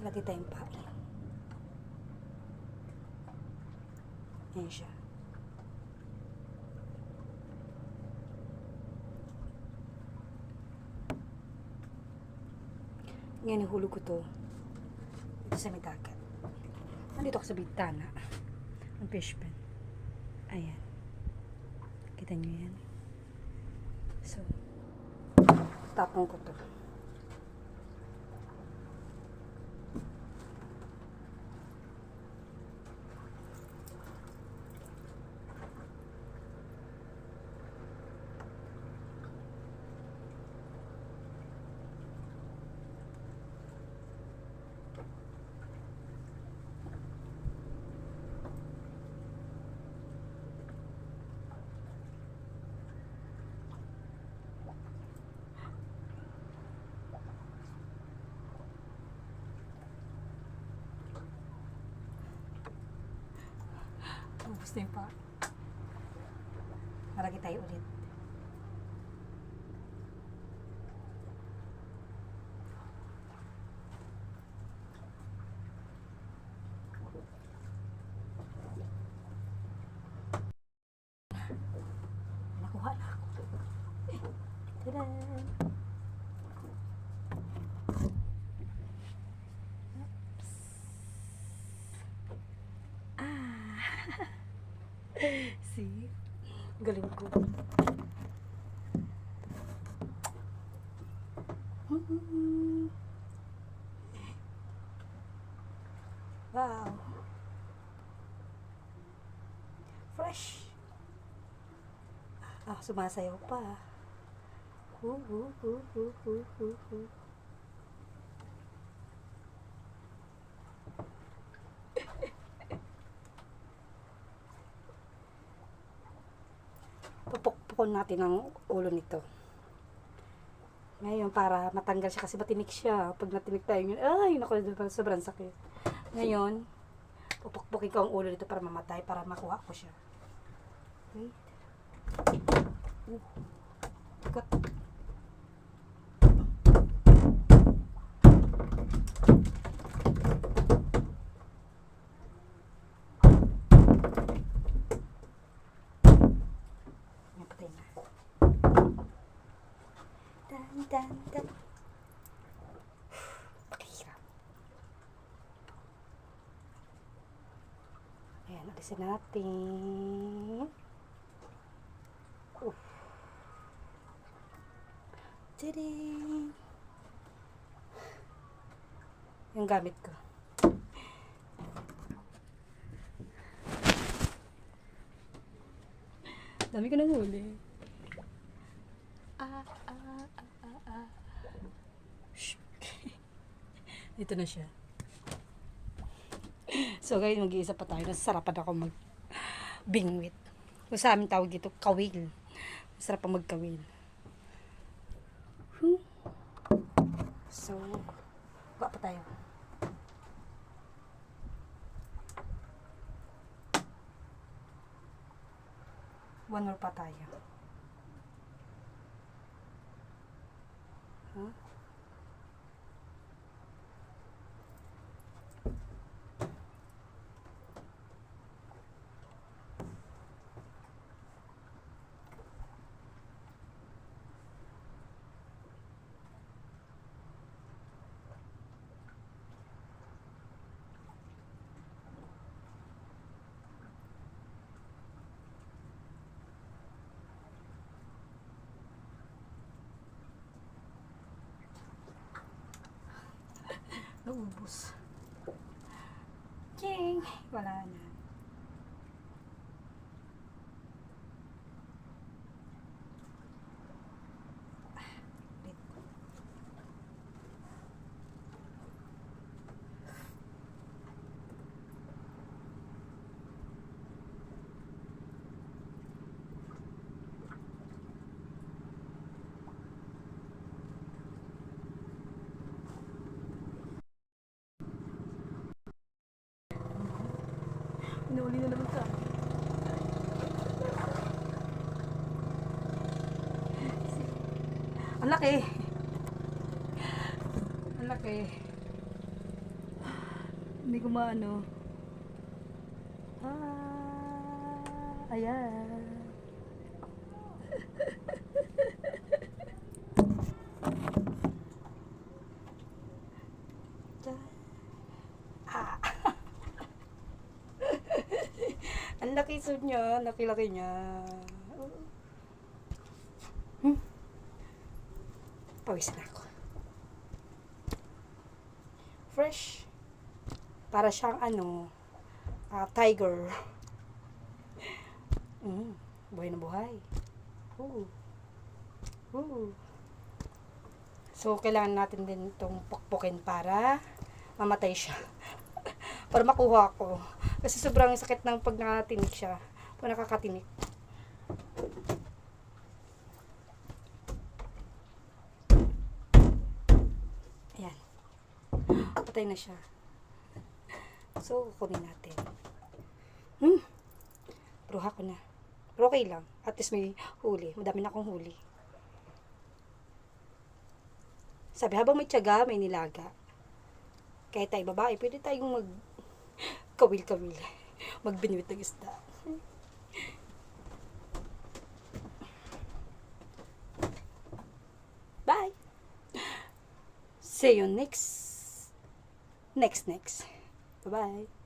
Lagay tayong pain. Ayan siya. Ngayon, nahulog ko to dito sa may dagat. Nandito ako sa bintana ng fish pen. Ayan. Kita nyo yan. So, tapong ko to. Ubus na yung pa. Maragi tayo ulit. Nakuha na ako. Tada! See? Galing ko. Wow. Fresh. Ah, sumasayaw pa. Hu hu hu hu hu hu hu. Pupukpukon natin ang ulo nito. Ngayon, para matanggal siya kasi matinik siya. Pag natinik tayo yun, ay, naku, sobrang sakit. Ngayon, pupukpukin ko ang ulo nito para mamatay, para makuha ko siya. Wait. Ikot. Napatay na. Dan. Pakihirap. Ayan, alisin natin. Tading! Yung gamit ko. Dami ko nang huli. Ito na siya. So guys, mag-iisa pa tayo. Nasarapan ako mag-bingwit. Kung sa amin tawag dito, kawil. Masarap pa magkawil. So, buka pa tayo. One more pa tayo. Huh? Naubos. King! Wala na. Inauli na naman ka. Ang laki. Ang laki. Hindi ko maano. Ayan. Ah. Ang laki so niya, laki-laki niya. Pawis na ako. Fresh. Para siyang tiger. Buhay na buhay. So, kailangan natin din itong pukpukin para mamatay siya. Para makuha ko. Kasi sobrang sakit ng pag nakatinik siya. Pag nakakatinik. Ayan. Patay na siya. So, kukunin natin. Pruha ko na. Pero okay lang. At least may huli. Madami na akong huli. Sabi, habang may tiyaga, may nilaga. Kaya tayo babae, pwede tayong kawil-kawil. Magbinwit ng isda. Bye! See you next. Bye-bye.